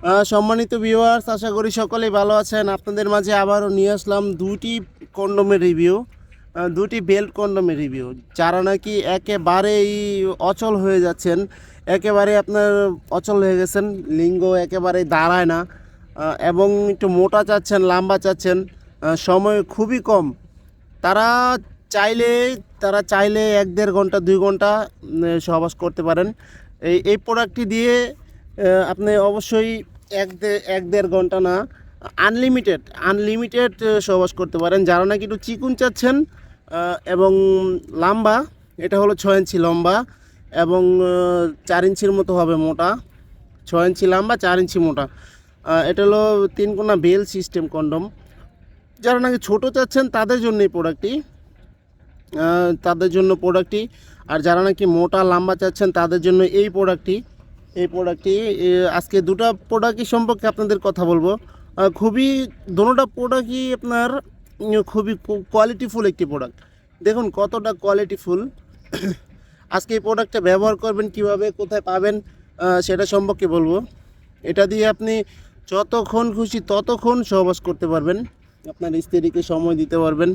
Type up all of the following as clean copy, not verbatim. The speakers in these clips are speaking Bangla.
সম্মানিত ভিউয়ার্স, আশা করি সকলেই ভালো আছেন। আপনাদের মাঝে আবারও নিয়ে আসলাম দুটি কন্ডোমের রিভিউ, দুটি বেল্ট কন্ডোমের রিভিউ। যারা নাকি একেবারেই অচল হয়ে যাচ্ছেন, একেবারে আপনার অচল হয়ে গেছেন, লিঙ্গ একেবারে দাঁড়ায় না, এবং একটু মোটা চাচ্ছেন, লম্বা চাচ্ছেন, সময় খুবই কম, তারা চাইলে তারা চাইলে 1-1.5 ঘন্টা 2 ঘন্টা সহবাস করতে পারেন। এই প্রোডাক্টটি দিয়ে আপনি অবশ্যই 1-1.5 ঘন্টা না, আনলিমিটেড আনলিমিটেড সহবাস করতে পারেন। যারা নাকি একটু চিকুন চাচ্ছেন এবং লম্বা, এটা হলো 6 ইঞ্চি লম্বা এবং 4 ইঞ্চির মতো হবে মোটা। 6 ইঞ্চি লম্বা, 4 ইঞ্চি মোটা। এটা হলো 3 কোনা বেল সিস্টেম কন্ডম। যারা নাকি ছোটো চাচ্ছেন তাদের জন্য এই প্রোডাক্টটি, আর যারা নাকি মোটা লম্বা চাচ্ছেন তাদের জন্য এই প্রোডাক্টটি আজকে দুটো প্রোডাক্টই সম্পর্কে আপনাদের কথা বলবো। খুবই দোনোটা প্রোডাক্টই আপনার খুবই কোয়ালিটিফুল একটি প্রোডাক্ট। দেখুন কতটা কোয়ালিটিফুল। আজকে এই প্রোডাক্টটা ব্যবহার করবেন কিভাবে, কোথায় পাবেন, সেটা সম্পর্কে বলবো। এটা দিয়ে আপনি যতক্ষণ খুশি ততক্ষণ সহবাস করতে পারবেন, আপনার স্ত্রীকে সময় দিতে পারবেন।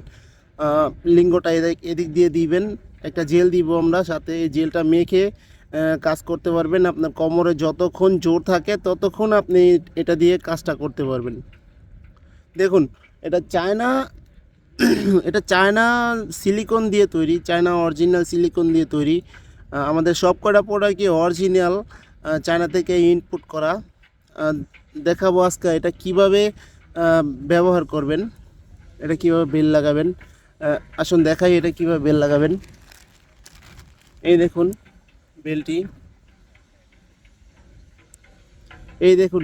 লিঙ্গটা এদিক দিয়ে দিবেন, একটা জেল দিব আমরা সাথে, এই জেলটা মেখে কাজ করতে পারবেন। আপনার কোমরে যতক্ষণ জোর থাকে ততক্ষণ আপনি এটা দিয়ে কাজটা করতে পারবেন। দেখুন, এটা চায়না এটা চায়না সিলিকন দিয়ে তৈরি, চায়না অরিজিনাল সিলিকন দিয়ে তৈরি। আমাদের সব কটা প্রোডাক্টই অরিজিনাল, চায়না থেকে ইনপুট করা। দেখাবো আজকে এটা কিভাবে ব্যবহার করবেন, এটা কিভাবে বেল লাগাবেন। আসুন দেখাই এটা কিভাবে বেল লাগাবেন। এই দেখুন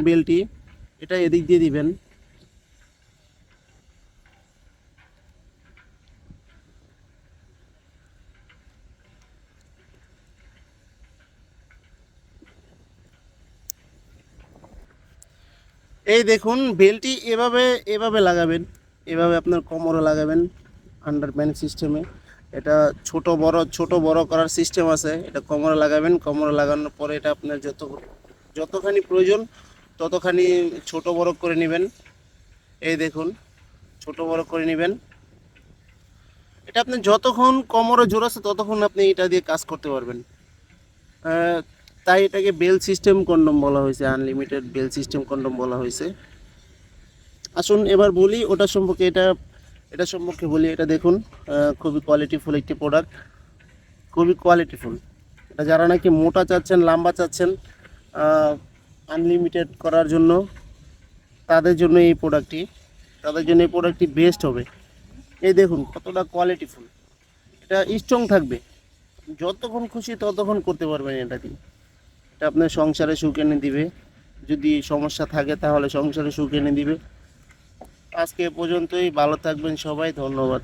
বেলটি, এটা এদিক দিয়ে দিবেন। এই দেখুন বেলটি এভাবে এভাবে লাগাবেন, এভাবে আপনার কোমরে লাগাবেন আন্ডার প্যান্ট সিস্টেমে। এটা ছোট বড় করার সিস্টেম আছে। এটা কোমরে লাগাবেন, কোমরে লাগানোর পরে এটা আপনার যতখানি প্রয়োজন ততখানি ছোট বড় করে নেবেন। এই দেখুন, ছোট বড় করে নেবেন। এটা আপনি যতক্ষণ কোমরে জোর আছে ততক্ষণ আপনি এটা দিয়ে কাজ করতে পারবেন। তাই এটাকে বেল সিস্টেম কন্ডম বলা হয়েছে, আনলিমিটেড বেল সিস্টেম কন্ডম বলা হয়েছে। আসুন এবার বলি ওটা সম্পর্কে, এটা সম্পর্কে বলি। এটা দেখুন, খুবই কোয়ালিটিফুল একটি প্রোডাক্ট, খুবই কোয়ালিটিফুল। এটা যারা নাকি মোটা চাচ্ছেন, লম্বা চাচ্ছেন, আনলিমিটেড করার জন্য, তাদের জন্য এই প্রোডাক্টটি বেস্ট হবে। এই দেখুন কতটা কোয়ালিটিফুল, এটা স্ট্রং থাকবে, যতক্ষণ খুশি ততক্ষণ করতে পারবেন এটা দিয়ে। এটা আপনার সংসারে সুখ এনে দিবে, যদি সমস্যা থাকে তাহলে সংসারে সুখ এনে দিবে। আজকে এ পর্যন্তই, ভালো থাকবেন সবাই, ধন্যবাদ।